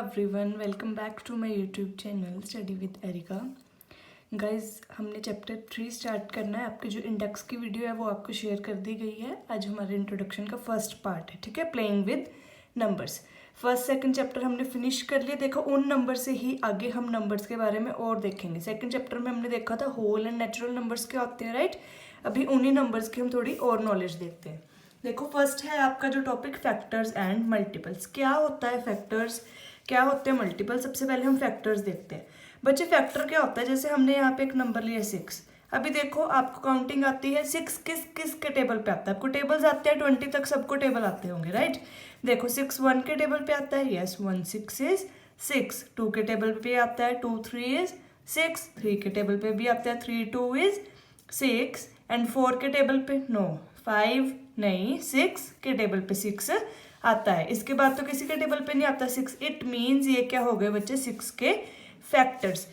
Everyone, welcome back to my YouTube channel study with Erika. Guys, हमने chapter 3 start करना है। आपकी जो इंडेक्स की वीडियो है वो आपको शेयर कर दी गई है। आज हमारे इंट्रोडक्शन का फर्स्ट पार्ट है, ठीक है, playing with numbers. First second chapter हमने फिनिश कर लिया। देखो, उन नंबर से ही आगे हम नंबर्स के बारे में और देखेंगे। सेकंड चैप्टर में हमने देखा था होल एंड नेचुरल नंबर्स क्या होते हैं, राइट। अभी उन्हीं नंबर्स की हम थोड़ी और नॉलेज देखते हैं। देखो, फर्स्ट है आपका जो टॉपिक फैक्टर्स एंड मल्टीपल्स। क्या होता है फैक्टर्स, क्या होते हैं मल्टीपल। सबसे पहले हम फैक्टर्स देखते हैं। बच्चे, फैक्टर क्या होता है, जैसे हमने यहाँ पे एक नंबर लिया 6। अभी देखो, आपको काउंटिंग आती है 6 किस किस के टेबल पे आता है। आपको टेबल्स आते हैं 20 तक, सबको टेबल आते होंगे, राइट। देखो, 6 1 के टेबल पे आता है, यस 1 6 इज 6। 2 के टेबल पे आता है 2 3 इज 6। 3 के टेबल पे भी आता है 3 2 इज 6। एंड 4 के टेबल पे नो, 5 नहीं, 6 के टेबल पे 6 आता है। इसके बाद तो किसी के टेबल पे नहीं आता 6। इट मीन्स ये क्या हो गए बच्चे, 6 के फैक्टर्स,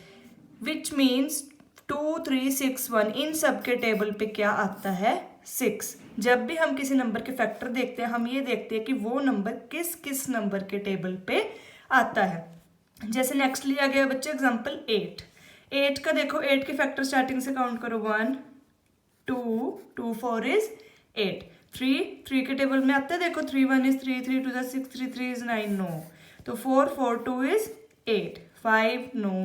विच मीन्स 2 3 6 1 इन सब के टेबल पे क्या आता है, 6। जब भी हम किसी नंबर के फैक्टर देखते हैं, हम ये देखते हैं कि वो नंबर किस किस नंबर के टेबल पे आता है। जैसे नेक्स्ट लिया गया बच्चे एग्जाम्पल 8। 8 का देखो, 8 के फैक्टर स्टार्टिंग से काउंट करो, 1 2 2 4 इज 8। 3 के टेबल में आता है, देखो 3 1 इज 3 3 2 6 3 3 इज 9 नो। तो 4 4 2 is 8 5 no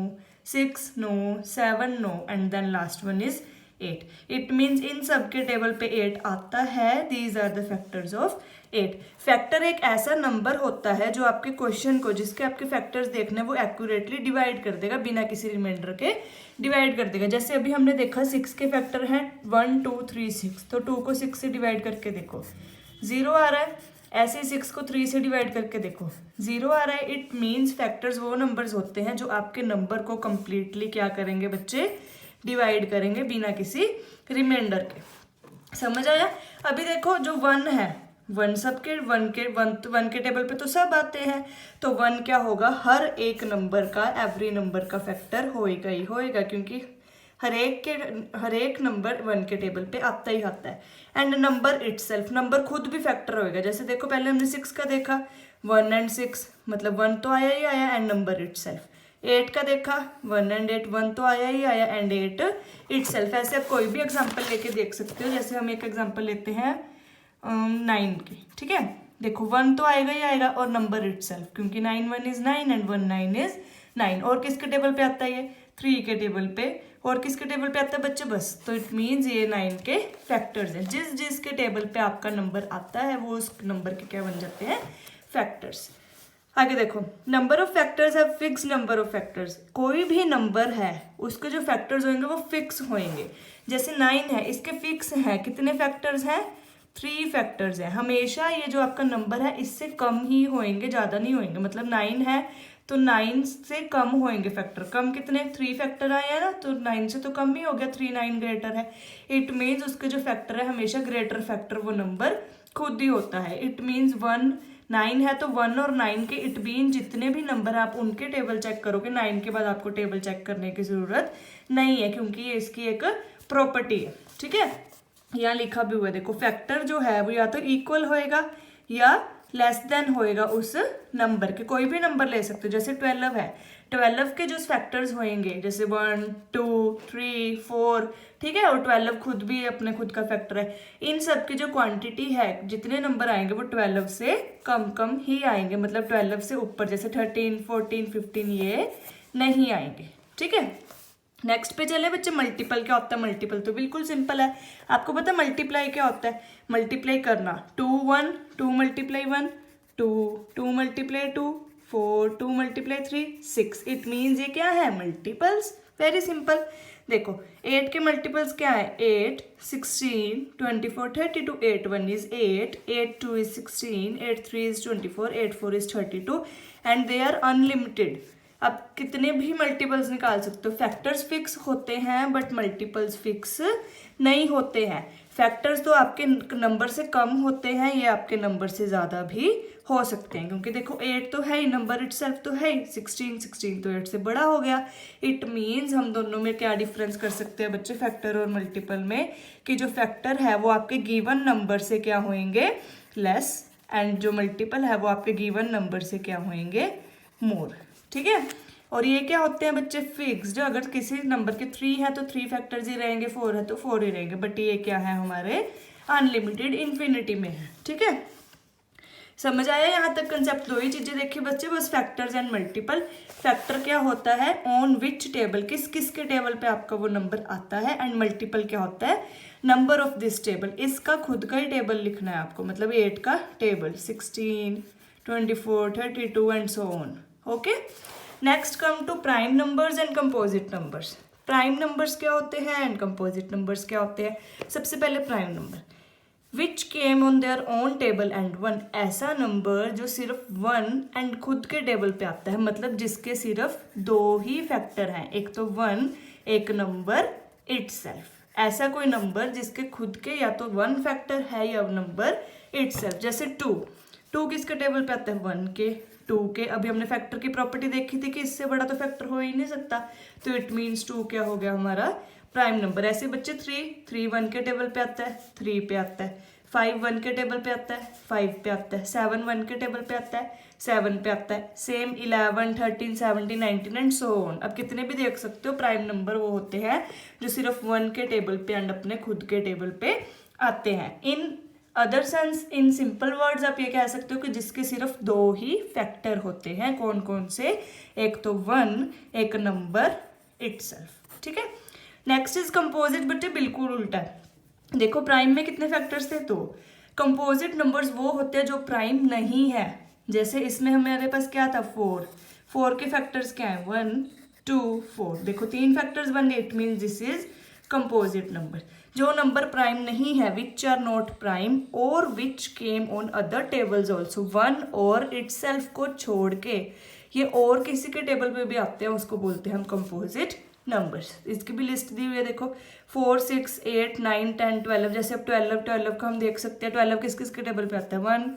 6 no 7 no and then last one is 8। It means इन सब के टेबल पे 8 आता है। These are the factors of 8। Factor एक ऐसा नंबर होता है जो आपके क्वेश्चन को, जिसके आपके फैक्टर्स देखने वो एक्यूरेटली डिवाइड कर देगा, बिना किसी रिमाइंडर के डिवाइड कर देगा। जैसे अभी हमने देखा 6 के फैक्टर हैं 1 2 3 6, तो 2 को 6 से डिवाइड करके देखो 0 आ रहा है। ऐसे 6 को 3 से डिवाइड करके देखो 0 आ रहा है। इट मीन्स फैक्टर्स वो नंबर्स होते हैं जो आपके नंबर को कंप्लीटली क्या करेंगे बच्चे, डिवाइड करेंगे बिना किसी रिमाइंडर के। समझ आया। अभी देखो जो 1 है, 1 सबके 1 के टेबल पे तो सब आते हैं, तो 1 क्या होगा, हर एक नंबर का, एवरी नंबर का फैक्टर होएगा ही होएगा, क्योंकि हर एक नंबर 1 के टेबल पे आता ही आता है। एंड नंबर इटसेल्फ, नंबर खुद भी फैक्टर होएगा। जैसे देखो, पहले हमने 6 का देखा, 1 एंड 6 मतलब 1 तो आया ही आया एंड नंबर इटसेल्फ। 8 का देखा, 1 एंड 8 1 तो आया ही आया एंड 8 इटसेल्फ। ऐसे आप कोई भी एग्जाम्पल लेके देख सकते हो। जैसे हम एक एग्जाम्पल लेते हैं 9 की, ठीक है। देखो 1 तो आएगा ही आएगा और नंबर इटसेल्फ, क्योंकि 9 1 इज 9 एंड 1 9 इज 9। और किसके टेबल पे आता है ये, 3 के टेबल पे। और किसके टेबल पे आता है बच्चे, बस। तो इट मीन्स ये 9 के फैक्टर्स हैं। जिस जिस के टेबल पे आपका नंबर आता है वो उस नंबर के क्या बन जाते हैं, फैक्टर्स। आगे देखो, नंबर ऑफ फैक्टर्स है फिक्स नंबर ऑफ फैक्टर्स। कोई भी नंबर है उसके जो फैक्टर्स होंगे वो फिक्स होंगे। जैसे 9 है, इसके फिक्स हैं कितने फैक्टर्स हैं, 3 फैक्टर्स हैं। हमेशा ये जो आपका नंबर है इससे कम ही होंगे, ज़्यादा नहीं होंगे। मतलब 9 है तो 9 से कम होंगे फैक्टर। कम कितने, 3 फैक्टर आए हैं ना, तो 9 से तो कम ही हो गया, 3 9 ग्रेटर है। इट मीन्स उसके जो फैक्टर है हमेशा ग्रेटर फैक्टर वो नंबर खुद ही होता है। इट मीन्स 1 9 है तो 1 और 9 के इट मीन जितने भी नंबर आप उनके टेबल चेक करोगे, 9 के बाद आपको टेबल चेक करने की ज़रूरत नहीं है, क्योंकि ये इसकी एक प्रॉपर्टी है, ठीक है। यहाँ लिखा भी हुआ है, देखो फैक्टर जो है वो या तो इक्वल होएगा या लेस देन होएगा उस नंबर के। कोई भी नंबर ले सकते हो। जैसे 12 है, 12 के जो फैक्टर्स होंगे जैसे 1 2 3 4, ठीक है, और 12 खुद भी अपने खुद का फैक्टर है। इन सब की जो क्वांटिटी है, जितने नंबर आएंगे वो 12 से कम कम ही आएंगे। मतलब 12 से ऊपर, जैसे 13 14 15 ये नहीं आएंगे, ठीक है। नेक्स्ट पे चले बच्चे, मल्टीपल क्या होता है। मल्टीपल तो बिल्कुल सिंपल है, आपको पता है मल्टीप्लाई क्या होता है। मल्टीप्लाई करना, 2 1 2 multiply 1 2 2 multiply 2 4 2 multiply 3 6। It means ये क्या है, मल्टीपल्स। Very simple. देखो 8 के मल्टीपल्स क्या है, 8 16 24 32। 8 1 is 8 8 2 is 16 8 3 is 24 8 4 is 32 and they are unlimited. अब कितने भी मल्टीपल्स निकाल सकते हो। फैक्टर्स फिक्स होते हैं बट मल्टीपल्स फिक्स नहीं होते हैं। फैक्टर्स तो आपके नंबर से कम होते हैं, ये आपके नंबर से ज़्यादा भी हो सकते हैं, क्योंकि देखो 8 तो है ही, नंबर इटसेल्फ तो है ही। 16 तो 8 से बड़ा हो गया। इट मीन्स हम दोनों में क्या डिफरेंस कर सकते हैं बच्चे, फैक्टर और मल्टीपल में, कि जो फैक्टर है वो आपके गिवन नंबर से क्या होंगे, लेस, एंड जो मल्टीपल है वो आपके गिवन नंबर से क्या होंगे, मोर, ठीक है। और ये क्या होते हैं बच्चे, फिक्स्ड। अगर किसी नंबर के 3 है तो 3 फैक्टर्स ही रहेंगे, 4 है तो 4 ही रहेंगे, बट ये क्या है हमारे अनलिमिटेड इन्फिनिटी में है, ठीक है। समझ आया यहाँ तक कंसेप्ट? दो ही चीजें देखी बच्चे बस, फैक्टर्स एंड मल्टीपल। फैक्टर क्या होता है, ऑन विच टेबल, किस किस के टेबल पे आपका वो नंबर आता है, एंड मल्टीपल क्या होता है, नंबर ऑफ दिस टेबल, इसका खुद का ही टेबल लिखना है आपको, मतलब 8 का table, 16, 24, 32 and so on, okay. Next come to prime numbers and composite numbers. Prime numbers क्या होते हैं एंड कंपोजिट नंबर्स क्या होते हैं। सबसे पहले prime number, which came on their own table and one, ऐसा नंबर जो सिर्फ 1 एंड खुद के टेबल पे आता है, मतलब जिसके सिर्फ 2 ही फैक्टर हैं, एक तो 1, एक नंबर इटसेल्फ। ऐसा कोई नंबर जिसके खुद के या तो 1 फैक्टर है या नंबर इटसेल्फ, जैसे 2 किसके टेबल पे आता है, 1 के, 2 के। अभी हमने फैक्टर की प्रॉपर्टी देखी थी कि इससे बड़ा तो फैक्टर हो ही नहीं सकता, तो इट मीन्स 2 क्या हो गया हमारा प्राइम नंबर। ऐसे बच्चे 3 1 के टेबल पे आता है, 3 पे आता है। 5 1 के टेबल पे आता है, 5 पे आता है। 7 1 के टेबल पे आता है, 7 पे आता है। Same 11 13 17 19 and so on. अब कितने भी देख सकते हो, प्राइम नंबर वो होते हैं जो सिर्फ 1 के टेबल पे एंड अपने खुद के टेबल पे आते हैं। In other sense, in simple words आप ये कह सकते हो कि जिसके सिर्फ 2 ही फैक्टर होते हैं। कौन कौन से, एक तो 1, एक नंबर इटसेल्फ, ठीक है। नेक्स्ट इज कंपोजिट, बच्चे बिल्कुल उल्टा है। देखो प्राइम में कितने फैक्टर्स थे, तो कंपोजिट नंबर्स वो होते हैं जो प्राइम नहीं है। जैसे इसमें हमारे पास क्या था, 4 के फैक्टर्स क्या है, 1 2 4। देखो 3 फैक्टर्स बन गए, it mean this is composite number. जो नंबर प्राइम नहीं है, विच आर नॉट प्राइम और which came on other tables also, 1 और इटसेल्फ को छोड़ के ये और किसी के टेबल पे भी आते हैं, उसको बोलते हैं हम कंपोजिट नंबर्स। इसकी भी लिस्ट दी हुई है, देखो 4 6 8 9 10 12। जैसे अब 12 का हम देख सकते हैं, 12 किस किस के टेबल पे आता है, 1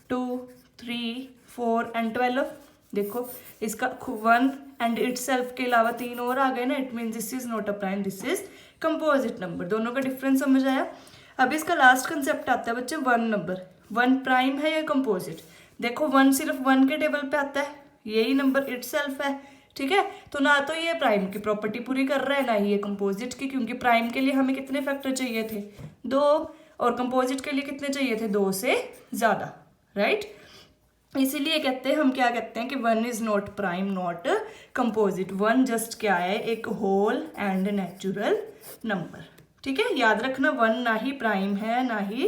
2 3 4 एंड 12। देखो इसका 1 एंड इटसेल्फ के अलावा 3 और आ गए ना, it mean this is not a prime, this is composite number. दोनों का डिफरेंस समझ आया। अब इसका लास्ट कंसेप्ट आता है बच्चे, 1 नंबर। 1 प्राइम है या कंपोजिट। देखो 1 सिर्फ 1 के टेबल पे आता है, यही नंबर इटसेल्फ है, ठीक है। तो ना तो ये प्राइम की प्रॉपर्टी पूरी कर रहा है, ना ही ये कंपोजिट की, क्योंकि प्राइम के लिए हमें कितने फैक्टर चाहिए थे, 2, और कंपोजिट के लिए कितने चाहिए थे, 2 से ज़्यादा, राइट। इसीलिए कहते हैं, हम क्या कहते हैं कि 1 is not prime not composite. 1 just क्या है, एक होल एंड नेचुरल नंबर, ठीक है। याद रखना 1 ना ही प्राइम है ना ही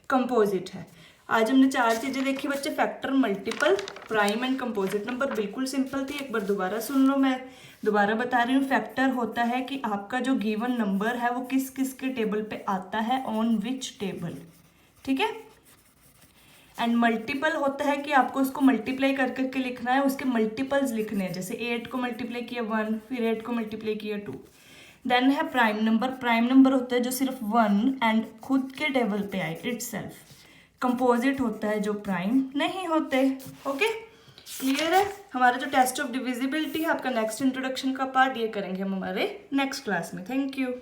कंपोजिट है। आज हमने 4 चीजें देखी बच्चे, factor, multiple, prime and composite number. बिल्कुल सिंपल थी, एक बार दोबारा सुन लो, मैं दोबारा बता रही हूँ। फैक्टर होता है कि आपका जो गिवन नंबर है वो किस किस के टेबल पे आता है, ऑन विच टेबल, ठीक है। एंड मल्टीपल होता है कि आपको उसको मल्टीप्लाई कर करके लिखना है, उसके मल्टीपल्स लिखने हैं। जैसे 8 को मल्टीप्लाई किया 1, फिर 8 को मल्टीप्लाई किया 2। देन है प्राइम नंबर। प्राइम नंबर होता है जो सिर्फ 1 एंड खुद के टेबल पे आए, इटसेल्फ। कंपोजिट होता है जो प्राइम नहीं होते, ओके। क्लियर है। हमारा जो टेस्ट ऑफ डिविजिबिलिटी है आपका नेक्स्ट इंट्रोडक्शन का पार्ट, ये करेंगे हम हमारे नेक्स्ट क्लास में। Thank you.